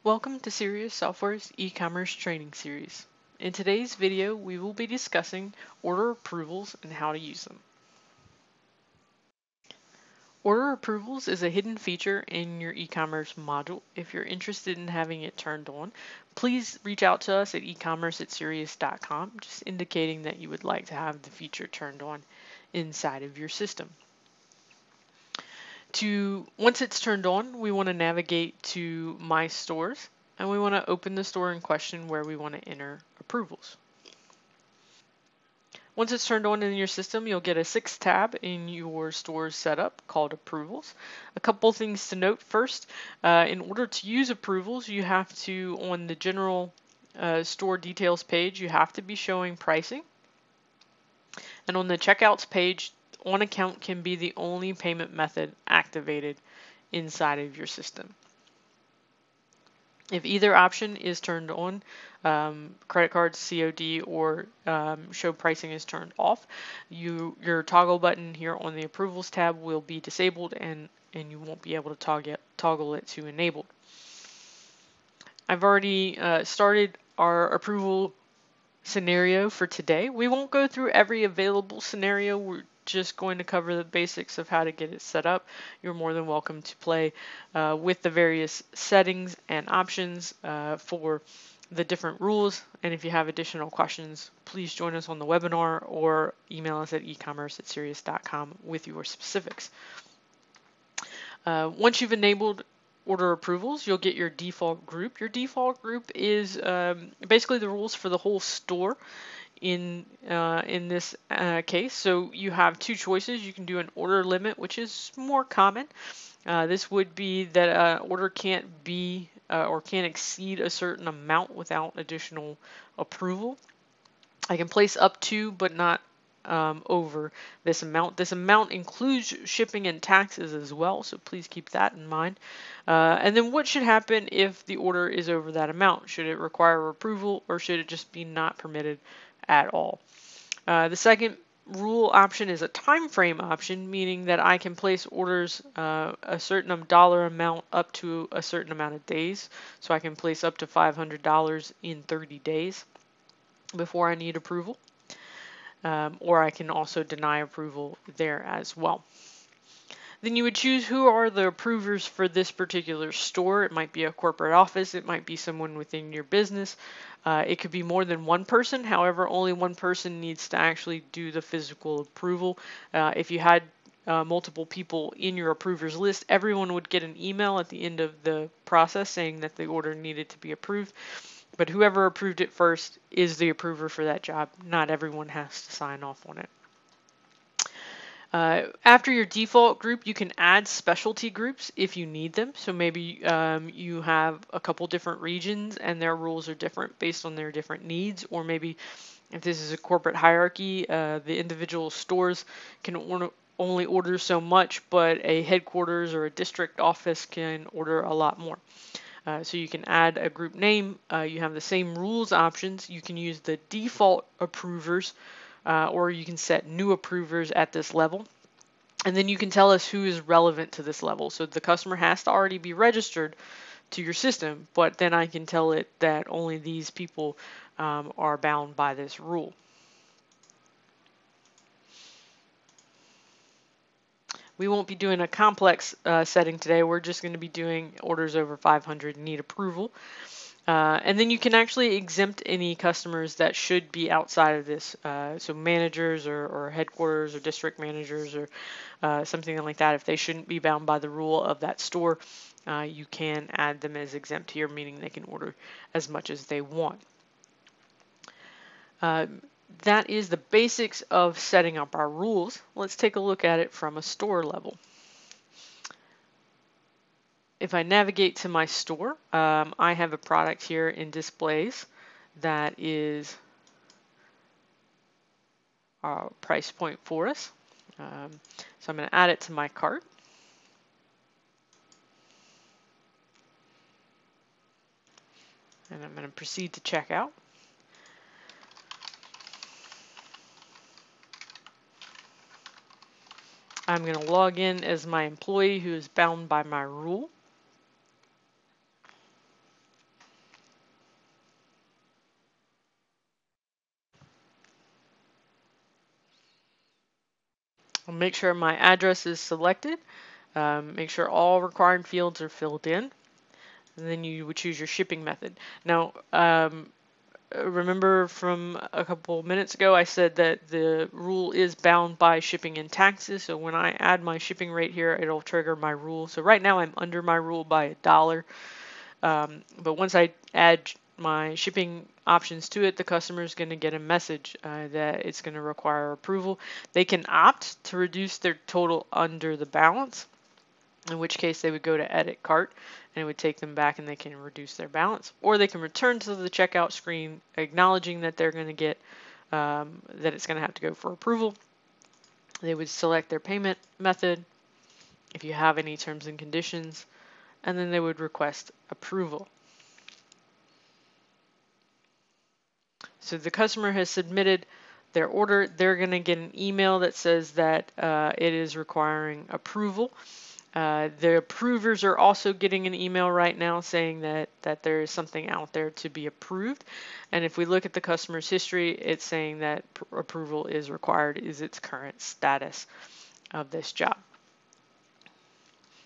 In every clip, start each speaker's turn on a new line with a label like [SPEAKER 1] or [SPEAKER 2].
[SPEAKER 1] Welcome to Serious Software's e-commerce training series. In today's video, we will be discussing order approvals and how to use them. Order approvals is a hidden feature in your e-commerce module. If you're interested in having it turned on, please reach out to us at ecommerce@serious.com, just indicating that you would like to have the feature turned on inside of your system. Once it's turned on, we want to navigate to My Stores, and we want to open the store in question where we want to enter approvals. Once it's turned on in your system, you'll get a 6th tab in your store's setup called Approvals. A couple things to note first. In order to use approvals, you have to, on the general store details page, you have to be showing pricing. And on the checkouts page, on account can be the only payment method activated inside of your system. If either option is turned on, credit cards, COD, or show pricing is turned off, your toggle button here on the approvals tab will be disabled and you won't be able to toggle it to enabled. I've already started our approval scenario for today. We won't go through every available scenario. We're just going to cover the basics of how to get it set up. You're more than welcome to play with the various settings and options for the different rules. And if you have additional questions, please join us on the webinar or email us at ecommerce@serious.com with your specifics. Once you've enabled order approvals, you'll get your default group. Your default group is basically the rules for the whole store in this case. So you have two choices. You can do an order limit, which is more common. This would be that an order can't be or can't exceed a certain amount without additional approval. I can place up to, but not over this amount. This amount includes shipping and taxes as well, so please keep that in mind. And then what should happen if the order is over that amount? Should it require approval or should it just be not permitted at all? The second rule option is a time frame option, meaning that I can place orders a certain dollar amount up to a certain amount of days. So I can place up to $500 in 30 days before I need approval. Or I can also deny approval there as well. Then you would choose who are the approvers for this particular store. It might be a corporate office. It might be someone within your business. It could be more than one person. However, only one person needs to actually do the physical approval. If you had multiple people in your approvers list, everyone would get an email at the end of the process saying that the order needed to be approved. But whoever approved it first is the approver for that job. Not everyone has to sign off on it. After your default group, you can add specialty groups if you need them. So maybe you have a couple different regions and their rules are different based on their different needs. Or maybe if this is a corporate hierarchy, the individual stores can only order so much, but a headquarters or a district office can order a lot more. So you can add a group name. You have the same rules options. You can use the default approvers or you can set new approvers at this level. And then you can tell us who is relevant to this level. So the customer has to already be registered to your system, but then I can tell it that only these people are bound by this rule. We won't be doing a complex setting today. We're just going to be doing orders over 500 need approval. And then you can actually exempt any customers that should be outside of this. So managers or headquarters or district managers or something like that. If they shouldn't be bound by the rule of that store, you can add them as exempt here, meaning they can order as much as they want. That is the basics of setting up our rules. Let's take a look at it from a store level. If I navigate to my store, I have a product here in displays that is our price point for us. So I'm going to add it to my cart. And I'm going to proceed to checkout. I'm going to log in as my employee who is bound by my rule. Make sure my address is selected. Make sure all required fields are filled in. And then you would choose your shipping method. Now, remember from a couple minutes ago, I said that the rule is bound by shipping and taxes. So when I add my shipping rate here, it'll trigger my rule. So right now I'm under my rule by $1. But once I add my shipping options to it, the customer is going to get a message that it's going to require approval. They can opt to reduce their total under the balance, in which case they would go to edit cart and it would take them back and they can reduce their balance. Or they can return to the checkout screen acknowledging that they're going to get that it's going to have to go for approval. They would select their payment method, if you have any terms and conditions, and then they would request approval. So the customer has submitted their order. They're going to get an email that says that it is requiring approval. The approvers are also getting an email right now saying that there is something out there to be approved. And if we look at the customer's history, it's saying that approval is required, is its current status of this job.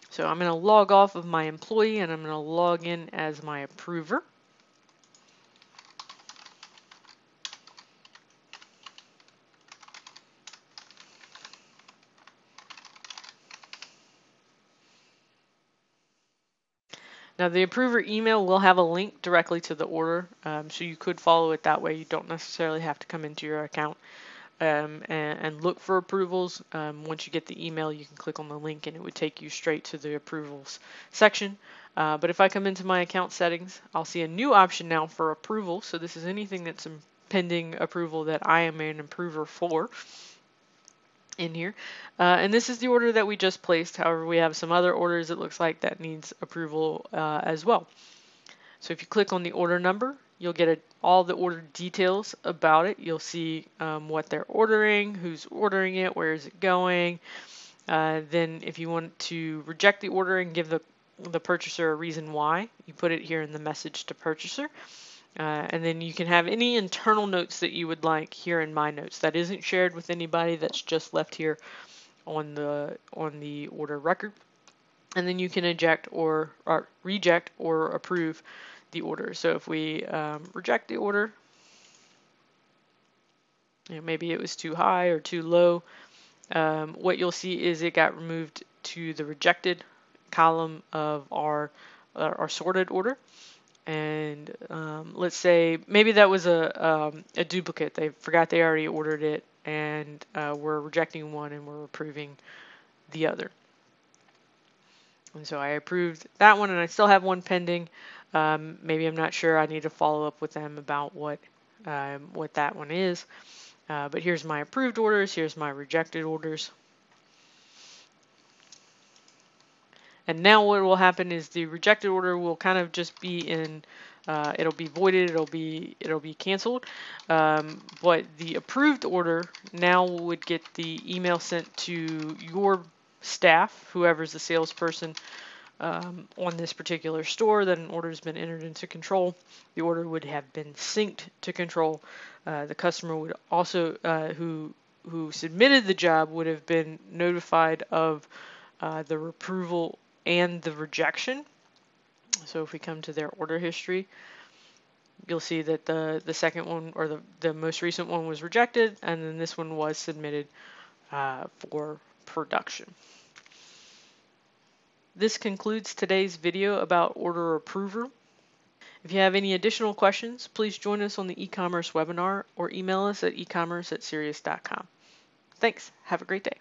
[SPEAKER 1] So I'm going to log off of my employee and I'm going to log in as my approver. Now the approver email will have a link directly to the order, so you could follow it that way. You don't necessarily have to come into your account and look for approvals. Once you get the email, you can click on the link and it would take you straight to the approvals section. But if I come into my account settings, I'll see a new option now for approval. So this is anything that's pending approval that I am an approver for in here. And this is the order that we just placed. However, we have some other orders it looks like that needs approval as well. So if you click on the order number, you'll get all the order details about it. You'll see what they're ordering, who's ordering it, where is it going. Then if you want to reject the order and give the purchaser a reason why, you put it here in the message to purchaser. And then you can have any internal notes that you would like here in my notes. That isn't shared with anybody. That's just left here on the order record. And then you can eject or reject or approve the order. So if we reject the order, maybe it was too high or too low, what you'll see is it got removed to the rejected column of our sorted order. And let's say maybe that was a duplicate. They forgot they already ordered it, and we're rejecting one and we're approving the other. And so I approved that one, and I still have one pending. Maybe I'm not sure. I need to follow up with them about what that one is. But here's my approved orders. Here's my rejected orders. And now what will happen is the rejected order will kind of just be in, it'll be voided, it'll be canceled. But the approved order now would get the email sent to your staff, whoever's the salesperson on this particular store, that an order has been entered into control. The order would have been synced to control. The customer would also, who submitted the job, would have been notified of the approval and the rejection. So if we come to their order history, you'll see that the second one, or the most recent one, was rejected, and then this one was submitted for production. This concludes today's video about order approval. If you have any additional questions, please join us on the e-commerce webinar or email us at ecommerce@sirius.com. Thanks. Have a great day.